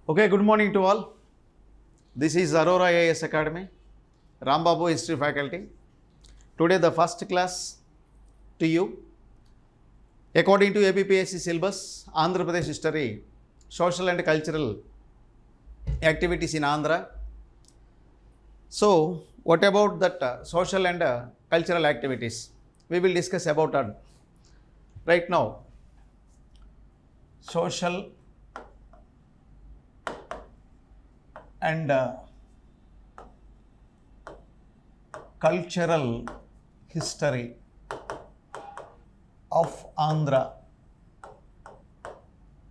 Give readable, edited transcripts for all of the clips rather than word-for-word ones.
Okay, good morning to all. This is Aurora IAS Academy, Rambabu History Faculty. Today the first class to you. According to APPSC syllabus, Andhra Pradesh history, social and cultural activities in Andhra. So, what about that social and cultural activities? We will discuss about that right now. Social and cultural history of Andhra.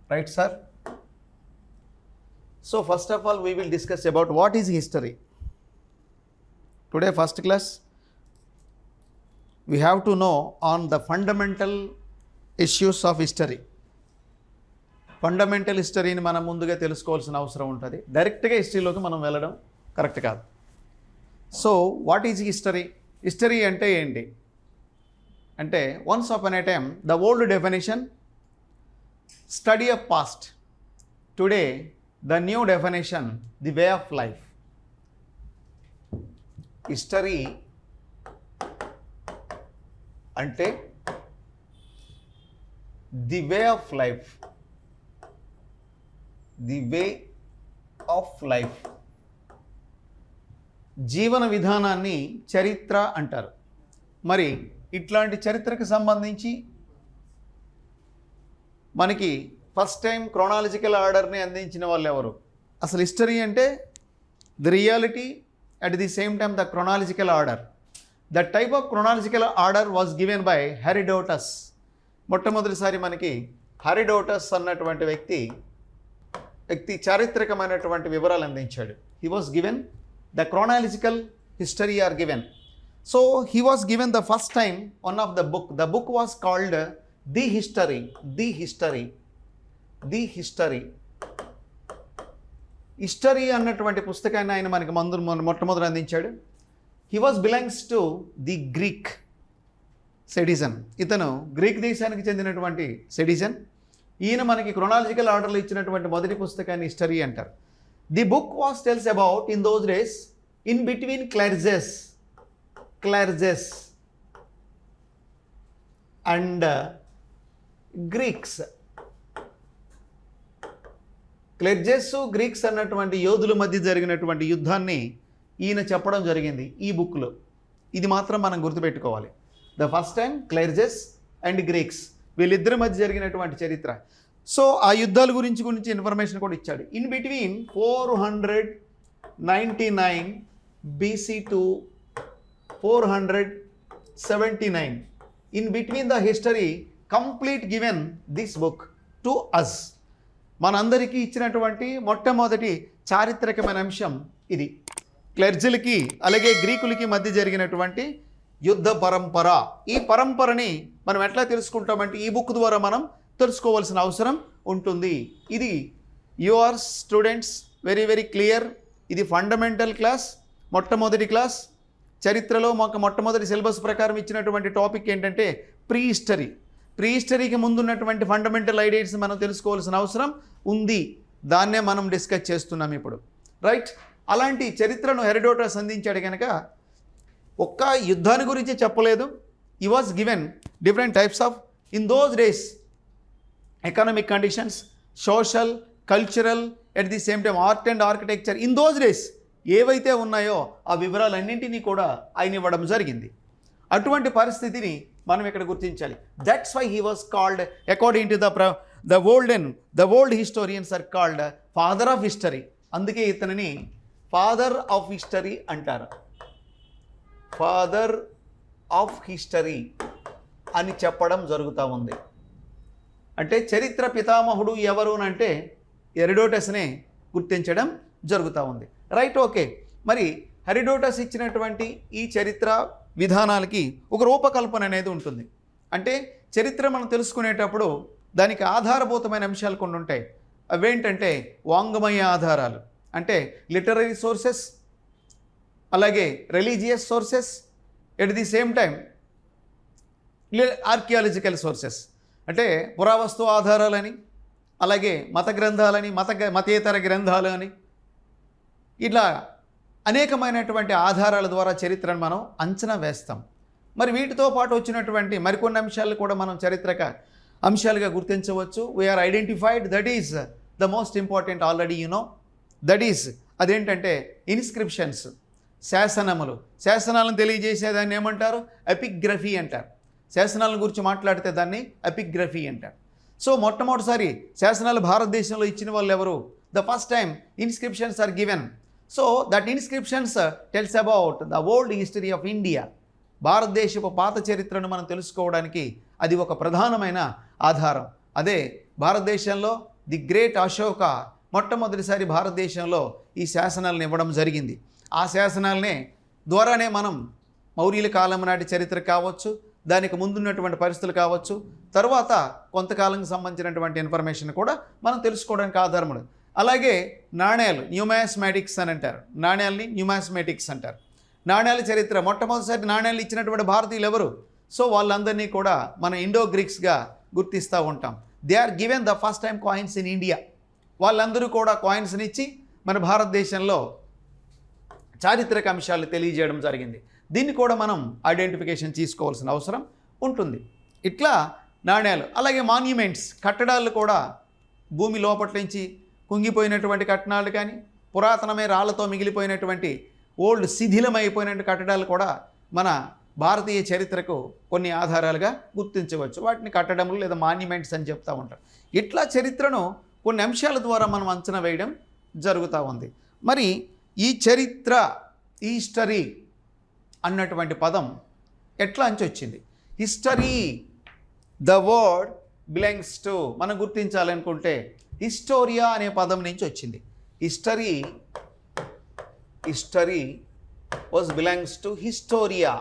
Right, sir? So, first of all, we will discuss about what is history. Today, first class, we have to know on the fundamental issues of history. Fundamental హిస్టరీని మనం ముందుగా తెలుసుకోవాల్సిన అవసరం ఉంటుంది. డైరెక్ట్గా హిస్టరీలోకి మనం వెళ్ళడం correct కాదు. So what is history? History అంటే ఏంటి అంటే once upon a time the old definition study of past, today the new definition the way of life. History అంటే the way of life, the way of life, జీవన విధానాన్ని చరిత్ర అంటారు. మరి ఇట్లాంటి చరిత్రకు సంబంధించి మనకి ఫస్ట్ టైం క్రోనాలజికల్ ఆర్డర్ని అందించిన వాళ్ళు ఎవరు? అసలు హిస్టరీ అంటే the reality at the same time the chronological order. The type of chronological order was given by Herodotus. మొట్టమొదటిసారి మనకి హెరోడోటస్ అన్నటువంటి వ్యక్తి చారిత్రకమైనటువంటి వివరాలు అందించాడు. He was given the chronological history or given. So he was given the first time one of the book. The book was called the history. The history, the history. History అన్నటువంటి పుస్తకాన్ని ఆయన మనకి మొట్టమొదటి అందించాడు. He was belongs to the Greek citizen. ఇతను Greek దేశానికి చెందినటువంటి citizen. ఈయన మనకి క్రోనాలజికల్ ఆర్డర్లో ఇచ్చినటువంటి మొదటి పుస్తకాన్ని హిస్టరీ అంటారు. The book was tells about in those days in between క్లెర్జెస్ అండ్ గ్రీక్స్. క్లెర్జెస్ గ్రీక్స్ అన్నటువంటి యోధుల మధ్య జరిగినటువంటి యుద్ధాన్ని ఈయన చెప్పడం జరిగింది ఈ బుక్లో. ఇది మాత్రం మనం గుర్తుపెట్టుకోవాలి. ద ఫస్ట్ టైం క్లెర్జెస్ అండ్ గ్రీక్స్, వీళ్ళిద్దరి మధ్య జరిగినటువంటి చరిత్ర. సో ఆ యుద్ధాల గురించి ఇన్ఫర్మేషన్ కూడా ఇచ్చాడు. In between 499 BC to 479, in between the history complete given this book to us. మనందరికీ ఇచ్చినటువంటి మొట్టమొదటి చారిత్రకమైన అంశం ఇది. క్లెర్జులకి అలాగే గ్రీకులకి మధ్య జరిగినటువంటి యుద్ధ పరంపర. ఈ పరంపరని మనం ఎట్లా తెలుసుకుంటామంటే ఈ బుక్ ద్వారా మనం తెలుసుకోవాల్సిన అవసరం ఉంటుంది. ఇది your students very very clear. ఇది ఫండమెంటల్ క్లాస్, మొట్టమొదటి క్లాస్. చరిత్రలో మాకు మొట్టమొదటి సిలబస్ ప్రకారం ఇచ్చినటువంటి టాపిక్ ఏంటంటే ప్రీ హిస్టరీ. ప్రీ హిస్టరీకి ముందున్నటువంటి ఫండమెంటల్ ఐడియాస్ మనం తెలుసుకోవాల్సిన అవసరం ఉంది. దాన్నే మనం డిస్కస్ చేస్తున్నాం ఇప్పుడు, రైట్? అలాంటి చరిత్రను హెరోడోటస్ అందించాడు కనుక ఒక్క యుద్ధాన్ని గురించి చెప్పలేదు. ఈ was given different types of in those days economic conditions, social, cultural, at the same time art and architecture. In those days ఏవైతే ఉన్నాయో ఆ వివరాలన్నింటినీ కూడా ఆయన ఇవ్వడం జరిగింది. అటువంటి పరిస్థితిని మనం ఇక్కడ గుర్తించాలి. That's why he was called according to the old historians are called father of history. అందుకే ఇతనిని ఫాదర్ ఆఫ్ హిస్టరీ అంటారు. ఫాదర్ ఆఫ్ హిస్టరీ అని చెప్పడం జరుగుతూ ఉంది. అంటే చరిత్ర పితామహుడు ఎవరు అంటే హెరోడోటస్నే గుర్తించడం జరుగుతూ ఉంది, రైట్? ఓకే, మరి హెరోడోటస్ ఇచ్చినటువంటి ఈ చరిత్ర విధానాలకి ఒక రూపకల్పన అనేది ఉంటుంది. అంటే చరిత్ర మనం తెలుసుకునేటప్పుడు దానికి ఆధారభూతమైన అంశాలు కొన్ని ఉంటాయి. అవేంటంటే వాంగ్మయ ఆధారాలు, అంటే లిటరరీ సోర్సెస్, అలాగే religious sources, at the same time archaeological sources అంటే పురావస్తు ఆధారాలని, అలాగే మత గ్రంథాలని మతేతర గ్రంథాలు అని ఇట్లా అనేకమైనటువంటి ఆధారాల ద్వారా చరిత్రను మనం అంచనా వేస్తాం. మరి వీటితో పాటు వచ్చినటువంటి మరికొన్ని అంశాలు కూడా మనం చారిత్రక అంశాలుగా గుర్తించవచ్చు. We are identified that is the most important already that is అదేంటంటే ఇన్స్క్రిప్షన్స్, శాసనములు. శాసనాలను తెలియజేసేదాన్ని ఏమంటారు? ఎపిగ్రఫీ అంటారు. శాసనాల గురించి మాట్లాడితే దాన్ని ఎపిగ్రఫీ అంటారు. సో మొట్టమొదటిసారి శాసనాలు భారతదేశంలో ఇచ్చిన వాళ్ళు ఎవరు? The first time inscriptions are given. So that inscriptions tells about the old history of India. భారతదేశపు పాత చరిత్రను మనం తెలుసుకోవడానికి అది ఒక ప్రధానమైన ఆధారం. అదే భారతదేశంలో ది గ్రేట్ అశోక మొట్టమొదటిసారి భారతదేశంలో ఈ శాసనాలను ఇవ్వడం జరిగింది. ఆ శాసనాలనే ద్వారానే మనం మౌర్యుల కాలం నాటి చరిత్ర కావచ్చు, దానికి ముందున్నటువంటి పరిస్థితులు కావచ్చు, తర్వాత కొంతకాలంకి సంబంధించినటువంటి ఇన్ఫర్మేషన్ కూడా మనం తెలుసుకోవడానికి ఆధారం ఉంది. అలాగే నాణ్యాలు, న్యూమాస్మాటిక్స్ అని అంటారు. నాణ్యాలని న్యూమాస్మాటిక్స్ అంటారు. నాణ్యాల చరిత్ర మొట్టమొదటిసారి నాణ్యాలు ఇచ్చినటువంటి భారతీయులు ఎవరు? సో వాళ్ళందరినీ కూడా మనం ఇండో గ్రీక్స్గా గుర్తిస్తూ ఉంటాం. They are given the first time coins in India. వాళ్ళందరూ కూడా కాయిన్స్ని ఇచ్చి మన భారతదేశంలో చారిత్రక అంశాలు తెలియజేయడం జరిగింది. దీన్ని కూడా మనం ఐడెంటిఫికేషన్ తీసుకోవాల్సిన అవసరం ఉంటుంది. ఇట్లా నాణ్యాలు, అలాగే మాన్యుమెంట్స్, కట్టడాలు కూడా భూమి లోపల నుంచి కుంగిపోయినటువంటి కట్టడాలు కానీ, పురాతనమైన రాళ్లతో మిగిలిపోయినటువంటి ఓల్డ్ శిథిలమైపోయినటువంటి కట్టడాలు కూడా మన భారతీయ చరిత్రకు కొన్ని ఆధారాలుగా గుర్తించవచ్చు. వాటిని కట్టడములు లేదా మాన్యుమెంట్స్ అని చెప్తూ ఉంటారు. ఇట్లా చరిత్రను కొన్ని అంశాల ద్వారా మనం అంచనా వేయడం జరుగుతూ ఉంది. మరి ఈ చరిత్ర, హిస్టరీ అన్నటువంటి పదం ఎట్లా నుంచి వచ్చింది? History, the word belongs to, మనం గుర్తించాలనుకుంటే హిస్టోరియా అనే పదం నుంచి వచ్చింది. History was belongs to hysteria.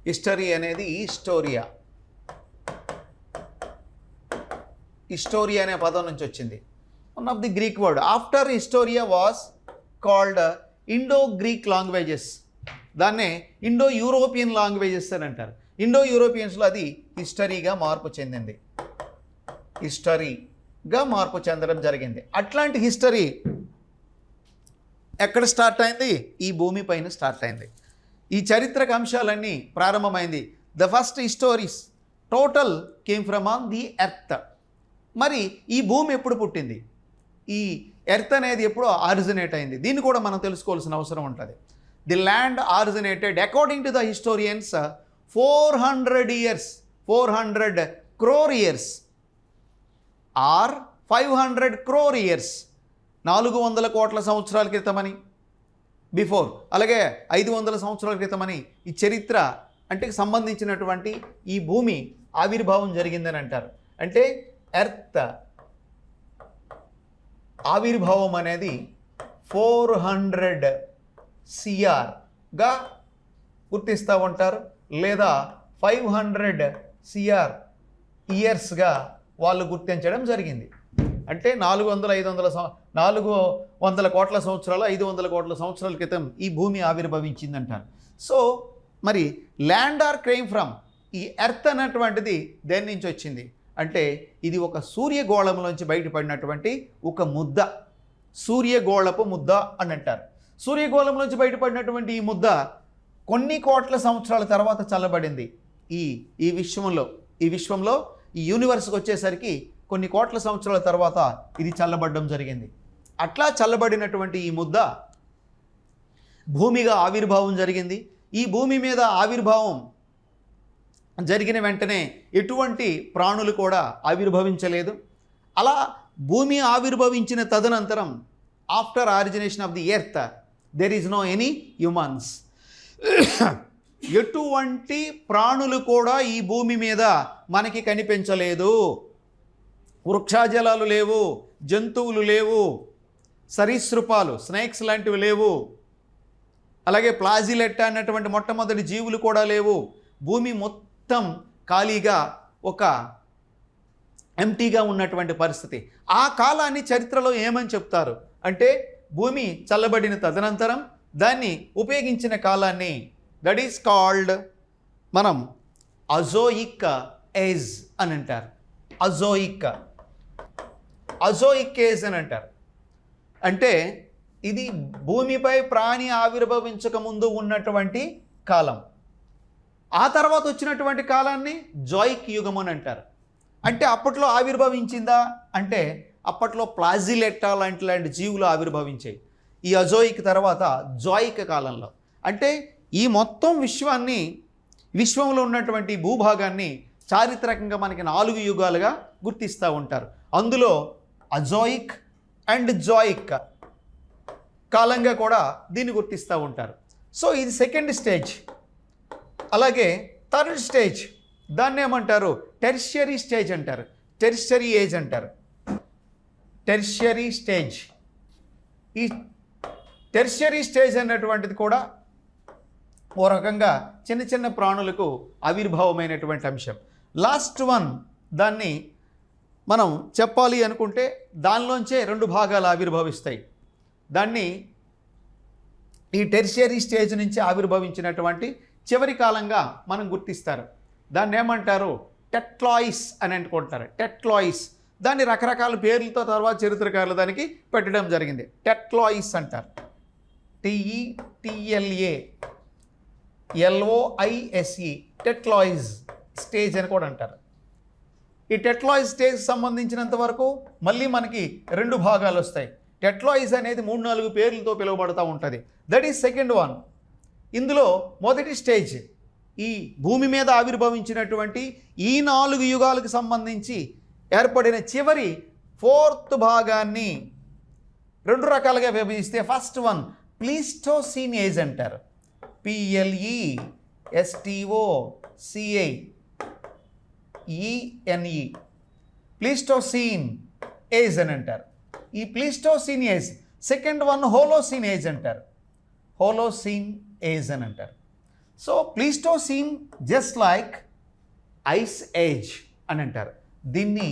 History అనేది హిస్టోరియా అనే పదం నుంచి వచ్చింది. One of the Greek word. After hysteria was called Indo Greek languages. దాన్నే ఇండో యూరోపియన్ లాంగ్వేజెస్ అని అంటారు. ఇండో యూరోపియన్స్లో అది హిస్టరీగా మార్పు చెందడం జరిగింది. అట్లాంటి హిస్టరీ ఎక్కడ స్టార్ట్ అయింది? ఈ భూమి పైన స్టార్ట్ అయింది. ఈ చారిత్రక అంశాలన్నీ ప్రారంభమైంది. The first histories total came from on the earth. మరి ఈ భూమి ఎప్పుడు పుట్టింది? ఈ ఎర్త్ అనేది ఎప్పుడు ఆరిజినేట్ అయింది? దీన్ని కూడా మనం తెలుసుకోవాల్సిన అవసరం ఉంటుంది. The land originated according to the historians 400 crore years are 500 crore years, 400 కోట్ల సంవత్సరాల క్రితమని బిఫోర్, అలాగే 500 సంవత్సరాల క్రితమని ఈ చరిత్ర అంటే సంబంధించినటువంటి ఈ భూమి ఆవిర్భావం జరిగిందని అంటారు. అంటే ఎర్త్ ఆవిర్భావం అనేది 400 CRగా గుర్తిస్తూ ఉంటారు, లేదా 500 CR ఇయర్స్గా వాళ్ళు గుర్తించడం జరిగింది. అంటే 400 కోట్ల సంవత్సరాలు, 500 కోట్ల సంవత్సరాల క్రితం ఈ భూమి ఆవిర్భవించిందంటారు. సో మరి ల్యాండ్ ఆర్ క్రైమ్ ఫ్రమ్, ఈ ఎర్త్ అన్నటువంటిది దేని నుంచి వచ్చింది అంటే ఇది ఒక సూర్యగోళంలోంచి బయటపడినటువంటి ఒక ముద్ద, సూర్యగోళపు ముద్ద అని అంటారు. సూర్యగోళంలోంచి బయటపడినటువంటి ఈ ముద్ద కొన్ని కోట్ల సంవత్సరాల తర్వాత చల్లబడింది. ఈ విశ్వంలో ఈ యూనివర్స్కి వచ్చేసరికి కొన్ని కోట్ల సంవత్సరాల తర్వాత ఇది చల్లబడడం జరిగింది. అట్లా చల్లబడినటువంటి ఈ ముద్ద భూమిగా ఆవిర్భావం జరిగింది. ఈ భూమి మీద ఆవిర్భావం జరిగిన వెంటనే ఎటువంటి ప్రాణులు కూడా ఆవిర్భవించలేదు. అలా భూమి ఆవిర్భవించిన తదనంతరం after origination of the earth there is no any humans. ఎటువంటి ప్రాణులు కూడా ఈ భూమి మీద మనకి కనిపించలేదు. వృక్షాజలాలు లేవు, జంతువులు లేవు, సరీసృపాలు స్నేక్స్ లాంటివి లేవు, అలాగే ప్లాజిలెట్ అన్నటువంటి మొట్టమొదటి జీవులు కూడా లేవు. భూమి మొత్తం ఖాళీగా ఒక ఎంటీగా ఉన్నటువంటి పరిస్థితి. ఆ కాలాన్ని చరిత్రలో ఏమని చెప్తారు అంటే భూమి చల్లబడిన తదనంతరం దాన్ని ఉపయోగించిన కాలాన్ని దట్ ఈస్ కాల్డ్ మనం అజోయిక్ ఏజ్ అని అంటారు. అజోయిక్ ఏజ్ అని అంటారు. అంటే ఇది భూమిపై ప్రాణి ఆవిర్భవించక ముందు ఉన్నటువంటి కాలం. ఆ తర్వాత వచ్చినటువంటి కాలాన్ని జోయిక్ యుగం అని అంటారు. అంటే అప్పట్లో ఆవిర్భవించిందా అంటే అప్పట్లో ప్లాజిలెట్టా లాంటి జీవులు ఆవిర్భవించాయి. ఈ అజోయిక్ తర్వాత జోయిక్ కాలంలో. అంటే ఈ మొత్తం విశ్వంలో ఉన్నటువంటి భూభాగాన్ని చారిత్రకంగా మనకి 4 యుగాలుగా గుర్తిస్తూ ఉంటారు. అందులో అజోయిక్ అండ్ జోయిక్ కాలంగా కూడా దీన్ని గుర్తిస్తూ ఉంటారు. సో ఇది సెకండ్ స్టేజ్. అలాగే థర్డ్ స్టేజ్ దాన్ని ఏమంటారు? టెర్షియరీ స్టేజ్ అంటారు. టెర్షియరీ ఏజ్ అంటారు. Tertiary stage. ఈ టెర్షియరీ స్టేజ్ అన్నటువంటిది కూడా ఓ రకంగా చిన్న చిన్న ప్రాణులకు ఆవిర్భావమైనటువంటి అంశం. లాస్ట్ వన్ దాన్ని మనం చెప్పాలి అనుకుంటే దానిలోంచే 2 భాగాలు ఆవిర్భవిస్తాయి. దాన్ని ఈ టెర్షియరీ స్టేజ్ నుంచి ఆవిర్భవించినటువంటి చివరి కాలంగా మనం గుర్తిస్తారు. దాన్ని ఏమంటారు? టెట్లాయిస్ అని అనుకుంటారు. టెట్లాయిస్. దాన్ని రకరకాల పేర్లతో తర్వాత చరిత్రకారులు దానికి పెట్టడం జరిగింది. టెట్లాయిస్ అంటారు. TETLALOISE టెట్లాయిస్ స్టేజ్ అని కూడా అంటారు. ఈ టెట్లాయిస్ స్టేజ్ సంబంధించినంత వరకు మళ్ళీ మనకి 2 భాగాలు వస్తాయి. టెట్లాయిస్ అనేది 3-4 పేర్లతో పిలువబడుతూ ఉంటుంది. That is second one. ఇందులో మొదటి స్టేజ్ ఈ భూమి మీద ఆవిర్భవించినటువంటి ఈ 4 యుగాలకు సంబంధించి ఏర్పడిన చివరి 4th భాగాన్ని 2 రకాలుగా విభజిస్తే ఫస్ట్ వన్ ప్లీస్టోసీన్ ఏజ్ అంటారు. PLESTOCIENE ప్లీస్టోసీన్ ఏజ్ అని అంటారు. ఈ Pleistocene age. Second one హోలోసీన్ age అంటారు. హోలోసీన్ ఏజ్ అని అంటారు. So Pleistocene just like ice age అని అంటారు. దీన్ని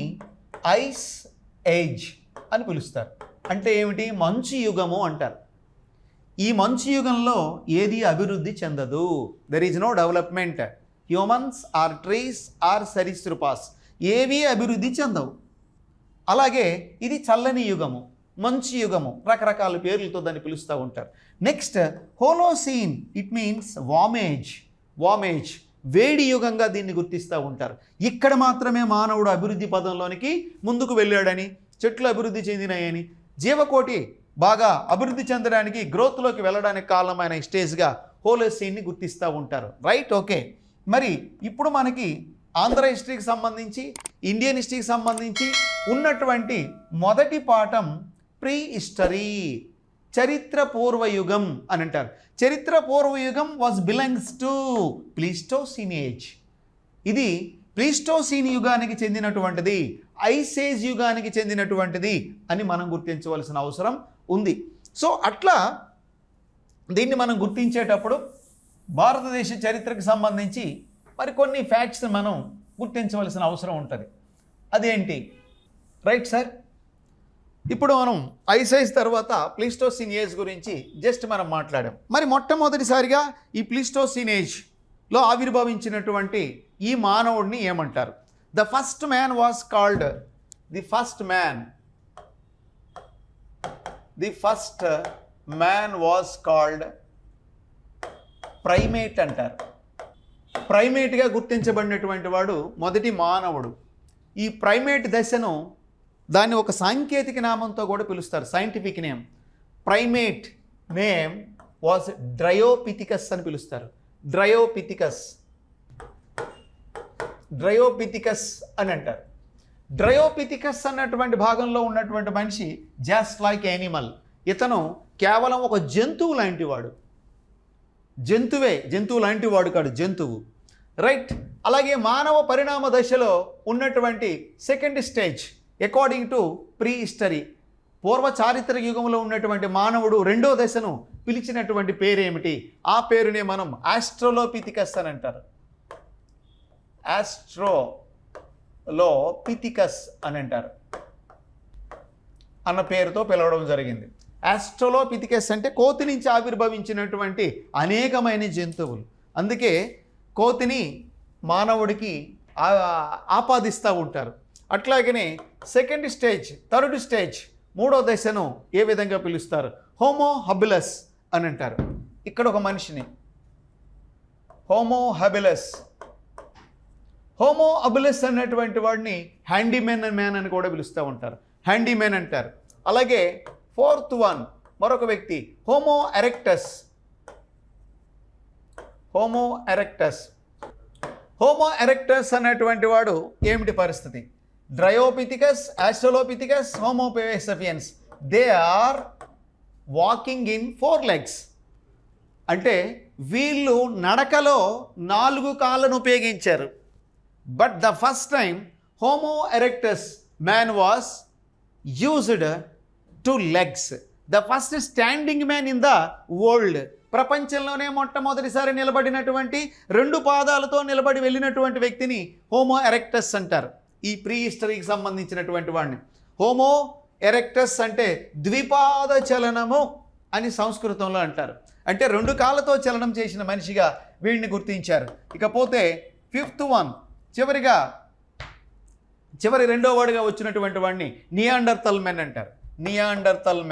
ఐస్ ఏజ్ అని పిలుస్తారు. అంటే ఏమిటి? మంచు యుగము అంటారు. ఈ మంచు యుగంలో ఏది అభివృద్ధి చెందదు. There is no development. Humans are trees are సరీసృపాస్ ఏవీ అభివృద్ధి చెందవు. అలాగే ఇది చల్లని యుగము, మంచు యుగము, రకరకాల పేర్లతో దాన్ని పిలుస్తూ ఉంటారు. నెక్స్ట్ హోలోసీన్. ఇట్ మీన్స్ వామేజ్ వేడి యుగంగా దీన్ని గుర్తిస్తూ ఉంటారు. ఇక్కడ మాత్రమే మానవుడు అభివృద్ధి పదంలోనికి ముందుకు వెళ్ళాడని, చెట్లు అభివృద్ధి చెందినాయని, జీవకోటి బాగా అభివృద్ధి చెందడానికి గ్రోత్లోకి వెళ్ళడానికి కారణమైన స్టేజ్గా హోలోసీన్ని గుర్తిస్తూ ఉంటారు. Right, okay. మరి ఇప్పుడు మనకి ఆంధ్ర హిస్టరీకి సంబంధించి, ఇండియన్ హిస్టరీకి సంబంధించి ఉన్నటువంటి మొదటి పాఠం ప్రీ హిస్టరీ, చరిత్ర పూర్వయుగం అని అంటారు. చరిత్ర పూర్వయుగం బిలాంగ్స్ టు ప్లీస్టోసీన్ ఏజ్. ఇది ప్లీస్టోసీన్ యుగానికి చెందినటువంటిది, ఐస్ ఏజ్ యుగానికి చెందినటువంటిది అని మనం గుర్తించవలసిన అవసరం ఉంది. సో అట్లా దీన్ని మనం గుర్తించేటప్పుడు భారతదేశ చరిత్రకు సంబంధించి మరికొన్ని ఫ్యాక్ట్స్ మనం గుర్తించవలసిన అవసరం ఉంటుంది. అదేంటి? రైట్ సార్, ఇప్పుడు మనం ఐస్ ఏజ్ తర్వాత ప్లీస్టోసీన్ ఏజ్ గురించి జస్ట్ మనం మాట్లాడాం. మరి మొట్టమొదటిసారిగా ఈ ప్లీస్టోసీన్ ఏజ్లో ఆవిర్భవించినటువంటి ఈ మానవుడిని ఏమంటారు? The first man was called primate అంటారు. ప్రైమేట్గా గుర్తించబడినటువంటి వాడు మొదటి మానవుడు. ఈ ప్రైమేట్ దశను దాన్ని ఒక సాంకేతిక నామంతో కూడా పిలుస్తారు, scientific name. Primate name was Dryopithecus అని పిలుస్తారు. డ్రయోపిథికస్ అని అంటారు. డ్రయోపిథికస్ అన్నటువంటి భాగంలో ఉన్నటువంటి మనిషి జస్ట్ లైక్ యానిమల్. ఇతను కేవలం ఒక జంతువు లాంటి వాడు. జంతువు లాంటి వాడు కాడు, జంతువు. రైట్. అలాగే మానవ పరిణామ దశలో ఉన్నటువంటి second stage according to pre history, పూర్వ చారిత్రక యుగంలో ఉన్నటువంటి మానవుడు రెండో దశను పిలిచినటువంటి పేరేమిటి? ఆ పేరునే మనం ఆస్ట్రలోపిథికస్ అని అంటారు. ఆస్ట్రోలోపిథికస్ అని అంటారు అన్న పేరుతో పిలవడం జరిగింది. ఆస్ట్రలోపిథికస్ అంటే కోతి నుంచి ఆవిర్భవించినటువంటి అనేకమైన జంతువులు. అందుకే కోతిని మానవుడికి ఆపాదిస్తూ ఉంటారు. అట్లాగనే సెకండ్ స్టేజ్, థర్డ్ స్టేజ్, మూడో దశను ఏ విధంగా పిలుస్తారు? హోమో హబిలస్ అని అంటారు. ఇక్కడ ఒక మనిషిని హోమో హబిలస్ అన్నటువంటి వాడిని హ్యాండీమెన్ మ్యాన్ అని కూడా పిలుస్తూ ఉంటారు, హ్యాండీమెన్ అంటారు. అలాగే ఫోర్త్ వన్ మరొక వ్యక్తి హోమో ఎరెక్టస్ అనేటువంటి వాడు ఏమిటి పరిస్థితి? Dryopithecus, Australopithecus, Homo sapiens, they are walking in 4 legs. అంటే వీళ్ళు నడకలో 4 కాళ్ళను ఉపయోగించారు. But the first time Homo erectus man was used 2 legs. The first standing man in the world. ప్రపంచంలోనే మొట్టమొదటిసారి నిలబడినటువంటి 2 పాదాలతో నిలబడి వెళ్ళినటువంటి వ్యక్తిని హోమో ఎరెక్టస్ అంటారు. ఈ ప్రీ హిస్టరీకి సంబంధించినటువంటి వాడిని హోమో ఎరెక్టస్ అంటే ద్విపాద చలనము అని సంస్కృతంలో అంటారు. అంటే 2 కాళ్ళతో చలనం చేసిన మనిషిగా వీడిని గుర్తించారు. ఇకపోతే ఫిఫ్త్ వన్, చివరి రెండో వాడుగా వచ్చినటువంటి వాడిని నియాండర్తల్ మెన్ అంటారు. Neanderthal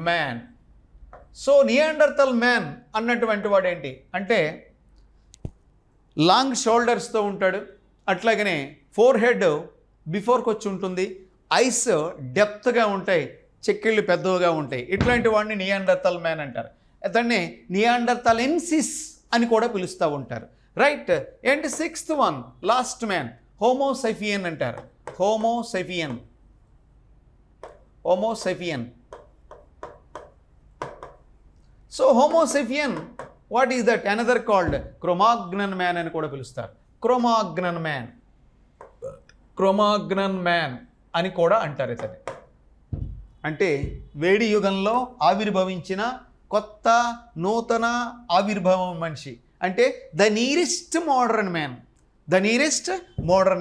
man. So Neanderthal man అన్నటువంటి వాడు ఏంటి అంటే లాంగ్ షోల్డర్స్తో ఉంటాడు. అట్లాగనే ఫోర్ హెడ్ బిఫోర్కి వచ్చి ఉంటుంది, ఐస్ డెప్త్గా ఉంటాయి, చెక్కిళ్ళు పెద్దగా ఉంటాయి. ఇట్లాంటి వాడిని నియాండర్తల్ మ్యాన్ అంటారు. అతన్ని నియాండర్తలెన్సిస్ అని కూడా పిలుస్తూ ఉంటారు. రైట్. ఏంటి sixth one, last man Homo sapien అంటారు. Homo sapien. So Homo sapien, what is that? Another called Cro-Magnon man అని కూడా పిలుస్తారు. క్రోమాగ్నన్ మ్యాన్ అని కూడా అంటారు ఇతన్ని. అంటే వేడి యుగంలో ఆవిర్భవించిన కొత్త నూతన ఆవిర్భావం మనిషి. అంటే ద నీరెస్ట్ మోడర్న్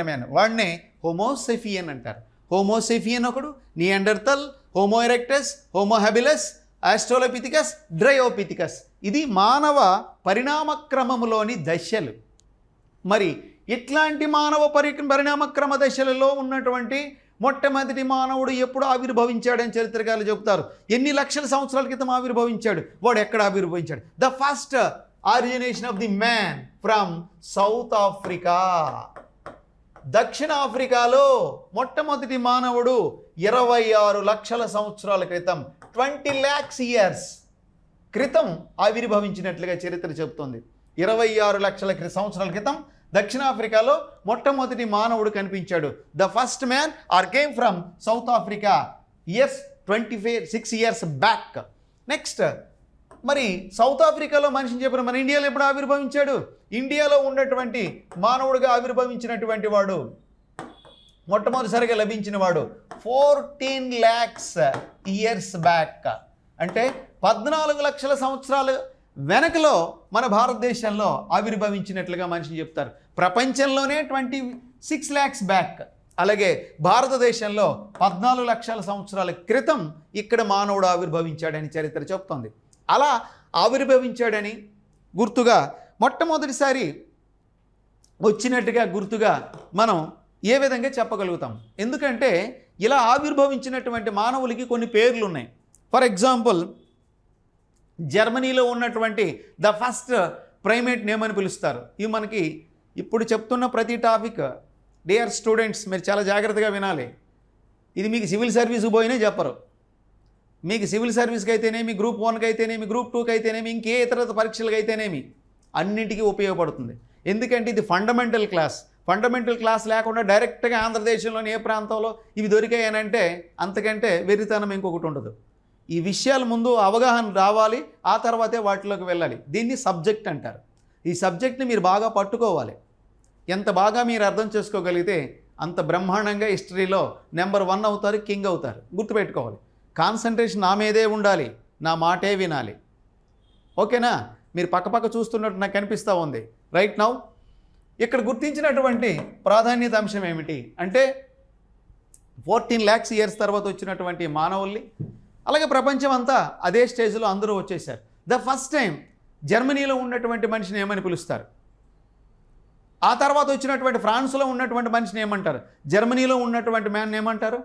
మ్యాన్ వాడినే హోమోసెఫియన్ అంటారు. హోమోసెఫియన్ ఒకడు, Neanderthal, Homo erectus, Homo habilis, Australopithecus, Dryopithecus. ఇది మానవ పరిణామక్రమములోని దశలు. మరి ఇట్లాంటి మానవ పరిణామక్రమ దశలలో ఉన్నటువంటి మొట్టమొదటి మానవుడు ఎప్పుడు ఆవిర్భవించాడని చరిత్రకారులు చెబుతారు. ఎన్ని లక్షల సంవత్సరాల క్రితం ఆవిర్భవించాడు? వాడు ఎక్కడ ఆవిర్భవించాడు? The first origination of the man from South Africa. దక్షిణాఫ్రికాలో మొట్టమొదటి మానవుడు 26 లక్షల సంవత్సరాల క్రితం, 20 lakhs years క్రితం ఆవిర్భవించినట్లుగా చరిత్ర చెబుతోంది. 26 లక్షల సంవత్సరాల క్రితం దక్షిణాఫ్రికాలో మొట్టమొదటి మానవుడు కనిపించాడు. The first man are came from South Africa years 26 years back. Next, మరి సౌత్ ఆఫ్రికాలో మనిషిని చెప్పిన మన ఇండియాలో ఎప్పుడు ఆవిర్భవించాడు? ఇండియాలో ఉన్నటువంటి మానవుడిగా ఆవిర్భవించినటువంటి వాడు, మొట్టమొదటిసారిగా లభించిన వాడు 14 lakhs years బ్యాక్. అంటే 14 లక్షల సంవత్సరాలు వెనకలో మన భారతదేశంలో ఆవిర్భవించినట్లుగా మనిషిని చెప్తారు. ప్రపంచంలోనే 26 lakhs బ్యాక్. అలాగే భారతదేశంలో 14 లక్షల సంవత్సరాల క్రితం ఇక్కడ మానవుడు ఆవిర్భవించాడని చరిత్ర చెప్తోంది. అలా ఆవిర్భవించాడని గుర్తుగా మొట్టమొదటిసారి వచ్చినట్టుగా గుర్తుగా మనం ఏ విధంగా చెప్పగలుగుతాం? ఎందుకంటే ఇలా ఆవిర్భవించినటువంటి మానవులకి కొన్ని పేర్లు ఉన్నాయి. ఫర్ ఎగ్జాంపుల్, జర్మనీలో ఉన్నటువంటి ద ఫస్ట్ ప్రైమేట్ నేమ్ అని పిలుస్తారు. ఇవి మనకి ఇప్పుడు చెప్తున్న ప్రతి టాపిక్, డియర్ స్టూడెంట్స్, మీరు చాలా జాగ్రత్తగా వినాలి. ఇది మీకు సివిల్ సర్వీస్ పోయినా చెప్పరు. మీకు సివిల్ సర్వీస్కి అయితేనేమి, గ్రూప్ 1కి అయితేనేమి, గ్రూప్ 2కి అయితేనేమి, ఇంకే ఇతర పరీక్షలకు అయితేనేమి అన్నింటికీ ఉపయోగపడుతుంది. ఎందుకంటే ఇది ఫండమెంటల్ క్లాస్ లేకుండా డైరెక్ట్గా ఆంధ్రదేశంలోని ఏ ప్రాంతంలో ఇవి దొరికాయనంటే అంతకంటే వెర్రితనం ఇంకొకటి ఉండదు. ఈ విషయాల ముందు అవగాహన రావాలి, ఆ తర్వాతే వాటిలోకి వెళ్ళాలి. దీన్ని సబ్జెక్ట్ అంటారు. ఈ సబ్జెక్ట్ని మీరు బాగా పట్టుకోవాలి. ఎంత బాగా మీరు అర్థం చేసుకోగలిగితే అంత బ్రహ్మాండంగా హిస్టరీలో నెంబర్ 1 అవుతారు, కింగ్ అవుతారు. గుర్తుపెట్టుకోవాలి. కాన్సన్ట్రేషన్ నా మీదే ఉండాలి, నా మాటే వినాలి. ఓకేనా? మీరు పక్కపక్క చూస్తున్నట్టు నాకు కనిపిస్తూ ఉంది. రైట్ నౌ ఇక్కడ గుర్తించినటువంటి ప్రాధాన్యత అంశం ఏమిటి అంటే 14 lakhs years తర్వాత వచ్చినటువంటి మానవుల్ని, అలాగే ప్రపంచం అంతా అదే స్టేజ్లో అందరూ వచ్చేసారు. ద ఫస్ట్ టైం జర్మనీలో ఉన్నటువంటి మనిషిని ఏమని పిలుస్తారు? ఆ తర్వాత వచ్చినటువంటి ఫ్రాన్స్లో ఉన్నటువంటి మనిషిని ఏమంటారు? జర్మనీలో ఉన్నటువంటి మ్యాన్ ఏమంటారు?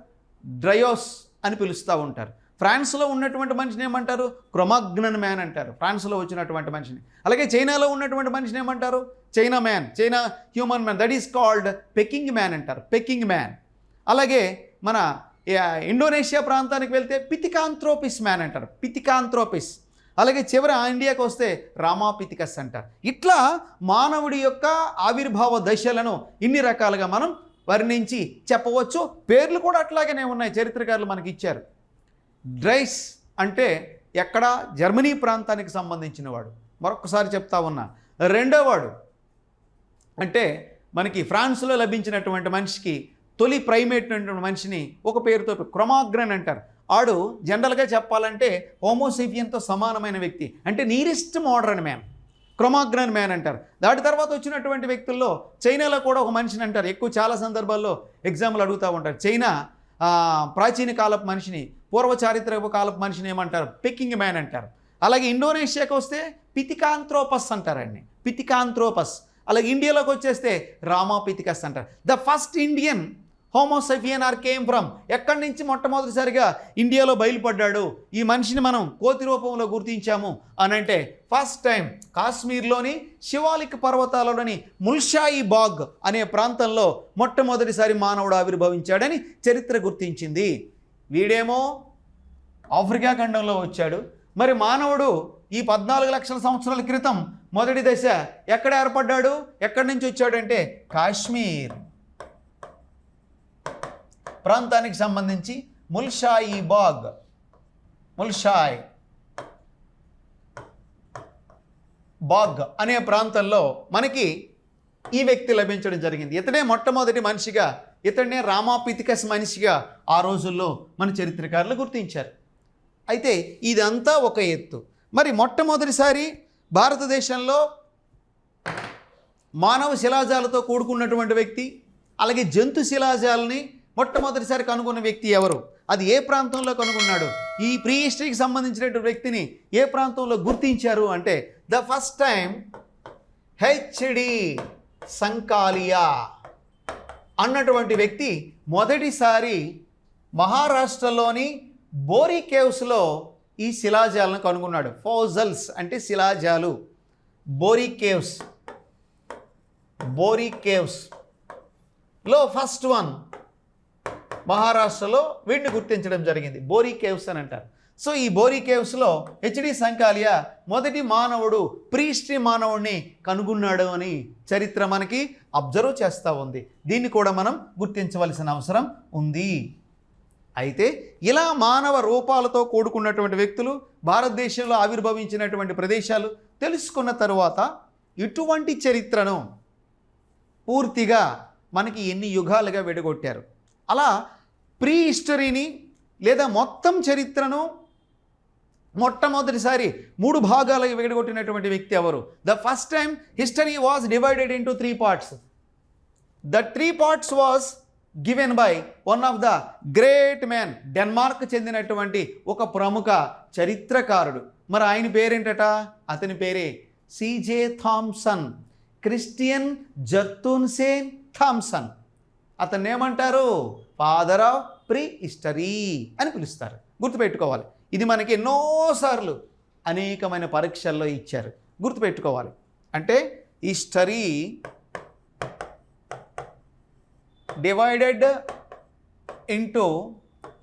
డ్రయోస్ అని పిలుస్తూ ఉంటారు. ఫ్రాన్స్లో ఉన్నటువంటి మనిషిని ఏమంటారు? క్రొమాగ్నన్ మ్యాన్ అంటారు, ఫ్రాన్స్లో వచ్చినటువంటి మనిషిని. అలాగే చైనాలో ఉన్నటువంటి మనిషిని ఏమంటారు? China man, China human man, that is called Peking man అంటారు, పెకింగ్ మ్యాన్. అలాగే మన ఇండోనేషియా ప్రాంతానికి వెళ్తే పిథికాంథ్రోపిస్ మ్యాన్ అంటారు, పిథికాంథ్రోపిస్. అలాగే చివరి ఇండియాకి వస్తే రామాపిథికస్ అంటారు. ఇట్లా మానవుడి యొక్క ఆవిర్భావ దశలను ఇన్ని రకాలుగా మనం వర్ణించి చెప్పవచ్చు. పేర్లు కూడా అట్లాగనే ఉన్నాయి, చరిత్రకారులు మనకి ఇచ్చారు. డ్రైస్ అంటే ఎక్కడ? జర్మనీ ప్రాంతానికి సంబంధించిన వాడు. మరొకసారి చెప్తా ఉన్నా, రెండో వాడు అంటే మనకి ఫ్రాన్స్లో లభించినటువంటి మనిషికి తొలి ప్రైమేట్ అనేటువంటి మనిషిని ఒక పేరుతో క్రొమాగ్నన్ అంటారు. ఆడు జనరల్గా చెప్పాలంటే హోమోసేపియన్తో సమానమైన వ్యక్తి, అంటే నీరెస్ట్ మోడర్న్ మ్యాన్, క్రొమాగ్నన్ మ్యాన్ అంటారు. దాని తర్వాత వచ్చినటువంటి వ్యక్తుల్లో చైనాలో కూడా ఒక మనిషిని అంటారు. ఎక్కువ చాలా సందర్భాల్లో ఎగ్జాంపుల్ అడుగుతూ ఉంటారు. చైనా ప్రాచీన కాలపు మనిషిని, పూర్వ చారిత్రక కాలపు మనిషిని ఏమంటారు? పెకింగ్ మ్యాన్ అంటారు. అలాగే ఇండోనేషియాకి వస్తే పిథికాంథ్రోపస్ అంటారండి, పిథికాంథ్రోపస్. అలాగే ఇండియాలోకి వచ్చేస్తే రామాపిథికస్ అంటారు. The first Indian Homo sapien are came from, ఎక్కడి నుంచి మొట్టమొదటిసారిగా ఇండియాలో బయలుపడ్డాడు, ఈ మనిషిని మనం కోతి రూపంలో గుర్తించాము అని అంటే ఫస్ట్ టైం కాశ్మీర్లోని శివాలిక్ పర్వతాలలోని ముల్షాయి బాగ్ అనే ప్రాంతంలో మొట్టమొదటిసారి మానవుడు ఆవిర్భవించాడని చరిత్ర గుర్తించింది. వీడేమో ఆఫ్రికా ఖండంలో వచ్చాడు. మరి మానవుడు ఈ 14 లక్షల సంవత్సరాల క్రితం మొదటి దశ ఎక్కడ ఏర్పడ్డాడు, ఎక్కడి నుంచి వచ్చాడంటే కాశ్మీర్ ప్రాంతానికి సంబంధించి ముల్షాయి బాగ్, ముల్షాయ్ బాగ్ అనే ప్రాంతంలో మనకి ఈ వ్యక్తి లభించడం జరిగింది. ఇతనే మొట్టమొదటి మనిషిగా, ఇతనే రామాపిథికస్ మనిషిగా ఆ రోజుల్లో మన చరిత్రకారులు గుర్తించారు. అయితే ఇదంతా ఒక ఎత్తు. మరి మొట్టమొదటిసారి భారతదేశంలో మానవ శిలాజాలతో కూడుకున్నటువంటి వ్యక్తి, అలాగే జంతు శిలాజాలని మొట్టమొదటిసారి కనుగొన్న వ్యక్తి ఎవరు? అది ఏ ప్రాంతంలో కనుగొన్నాడు? ఈ ప్రీ హిస్టరీకి సంబంధించినటువంటి వ్యక్తిని ఏ ప్రాంతంలో గుర్తించారు అంటే ద ఫస్ట్ టైం హెచ్డి సంకాలియా అన్నటువంటి వ్యక్తి మొదటిసారి మహారాష్ట్రలోని బోరీ కేవ్స్లో ఈ శిలాజాలను కనుగొన్నాడు. ఫోజల్స్ అంటే శిలాజాలు. బోరీ కేవ్స్లో ఫస్ట్ వన్ మహారాష్ట్రలో వీటిని గుర్తించడం జరిగింది. బోరీ కేవ్స్ అని అంటారు. సో ఈ బోరీ కేవ్స్లో హెచ్డి సంకాలియా మొదటి మానవుడు, ప్రీ హిస్టరీ మానవుడిని కనుగొన్నాడు అని చరిత్ర మనకి అబ్జర్వ్ చేస్తూ ఉంది. దీన్ని కూడా మనం గుర్తించవలసిన అవసరం ఉంది. అయితే ఇలా మానవ రూపాలతో కూడుకున్నటువంటి వ్యక్తులు భారతదేశంలో ఆవిర్భవించినటువంటి ప్రదేశాలు తెలుసుకున్న తరువాత ఇటువంటి చరిత్రను పూర్తిగా మనకి ఎన్ని యుగాలుగా విడగొట్టారు. అలా ప్రీ హిస్టరీని లేదా మొత్తం చరిత్రను మొట్టమొదటిసారి 3 భాగాలుగా విడగొట్టినటువంటి వ్యక్తి ఎవరు? The first time history was divided into 3 parts. The 3 parts was given by one of the great man, Denmark చెందినటువంటి ఒక ప్రముఖ చరిత్రకారుడు. మరి ఆయన పేరేంటట? అతని పేరే సిజే థామ్సన్, క్రిస్టియన్ జర్తున్సేన్ థామ్సన్. అతన్ని ఏమంటారు? ఫాదర్ ఆఫ్ ప్రీ హిస్టరీ అని పిలుస్తారు. గుర్తుపెట్టుకోవాలి. ఇది మనకి ఎన్నోసార్లు అనేకమైన పరీక్షల్లో ఇచ్చారు, గుర్తుపెట్టుకోవాలి. అంటే హిస్టరీ డివైడెడ్ ఇంటూ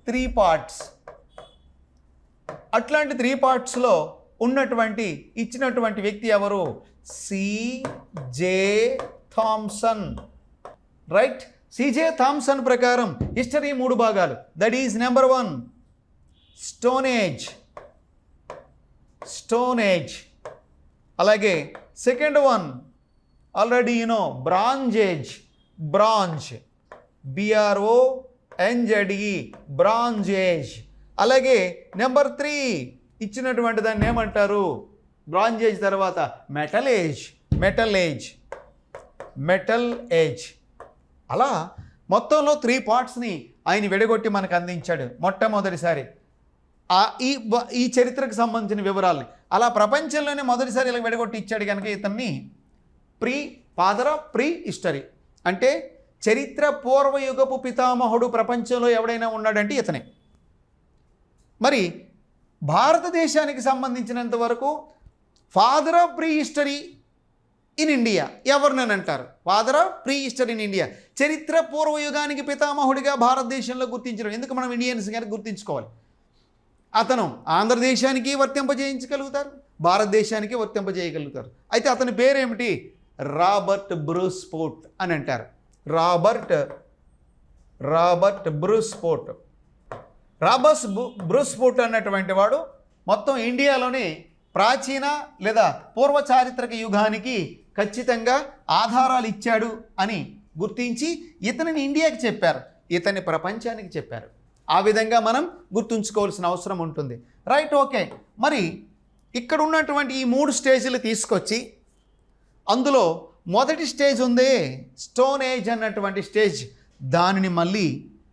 3 పార్ట్స్. అట్లాంటి 3 పార్ట్స్లో ఉన్నటువంటి ఇచ్చినటువంటి వ్యక్తి ఎవరు? C J Thomsen. Right. C J Thomsen ప్రకారం హిస్టరీ 3 భాగాలు. That is number 1 stone age. అలాగే second one already bronze age, bronze, BRONZE, bronze age. అలాగే నెంబర్ 3 ఇచ్చినటువంటి దాన్ని ఏమంటారు? బ్రాంజ్ ఏజ్ తర్వాత మెటల్ ఏజ్. అలా మొత్తంలో 3 పార్ట్స్ని ఆయన విడగొట్టి మనకు అందించాడు మొట్టమొదటిసారి ఈ చరిత్రకు సంబంధించిన వివరాలని. అలా ప్రపంచంలోనే మొదటిసారి ఇలా విడగొట్టి ఇచ్చాడు కనుక ఇతన్ని ఫాదర్ ఆఫ్ ప్రీ హిస్టరీ, అంటే చరిత్ర పూర్వయుగపు పితామహుడు ప్రపంచంలో ఎవడైనా ఉన్నాడంటే ఇతనే. మరి భారతదేశానికి సంబంధించినంత వరకు father of prehistory in India ఎవరినని అంటారు? Father of prehistory in India, చరిత్ర పూర్వయుగానికి పితామహుడిగా భారతదేశంలో గుర్తించడం. ఎందుకు మనం ఇండియన్స్ గారికి గుర్తించుకోవాలి? అతను ఆంధ్రదేశానికి వర్తింపజేయించగలుగుతారు, భారతదేశానికి వర్తింపజేయగలుగుతారు. అయితే అతని పేరేమిటి? రాబర్ట్ బ్రూస్ఫోర్ట్ అని అంటారు. రాబర్ట్ బ్రూస్ఫోర్ట్. బ్రూస్ఫోర్ట్ అన్నటువంటి వాడు మొత్తం ఇండియాలోని ప్రాచీన లేదా పూర్వ చారిత్రక యుగానికి ఖచ్చితంగా ఆధారాలు ఇచ్చాడు అని గుర్తించి ఇతనిని ఇండియాకి చెప్పారు, ఇతన్ని ప్రపంచానికి చెప్పారు. ఆ విధంగా మనం గుర్తుంచుకోవాల్సిన అవసరం ఉంటుంది. Right, okay. మరి ఇక్కడ ఉన్నటువంటి ఈ 3 స్టేజ్లు తీసుకొచ్చి అందులో మొదటి స్టేజ్ ఉందే స్టోన్ ఏజ్ అన్నటువంటి స్టేజ్, దానిని మళ్ళీ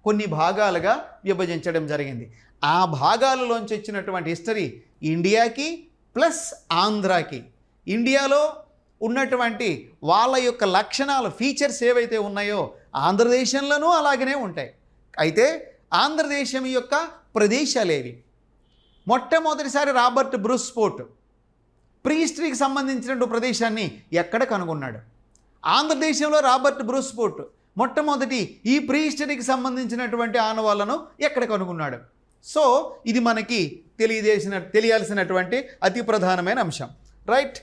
కొన్ని భాగాలుగా విభజించడం జరిగింది. ఆ భాగాలలోంచి వచ్చినటువంటి హిస్టరీ ఇండియాకి ప్లస్ ఆంధ్రాకి, ఇండియాలో ఉన్నటువంటి వాళ్ళ యొక్క లక్షణాలు ఫీచర్స్ ఏవైతే ఉన్నాయో ఆంధ్రదేశంలోనూ అలాగనే ఉంటాయి. అయితే ఆంధ్రదేశం యొక్క ప్రదేశాలేవి? మొట్టమొదటిసారి రాబర్ట్ బ్రూస్ఫోర్ట్ ప్రీ హిస్టరీకి సంబంధించిన ప్రదేశాన్ని ఎక్కడ కనుగొన్నాడు? ఆంధ్రదేశంలో రాబర్ట్ బ్రూస్ఫోర్ట్ మొట్టమొదటి ఈ ప్రీ హిస్టరీకి సంబంధించినటువంటి ఆనవాళ్లను ఎక్కడ కనుగొన్నాడు? సో ఇది మనకి తెలియాల్సినటువంటి అతి ప్రధానమైన అంశం. రైట్.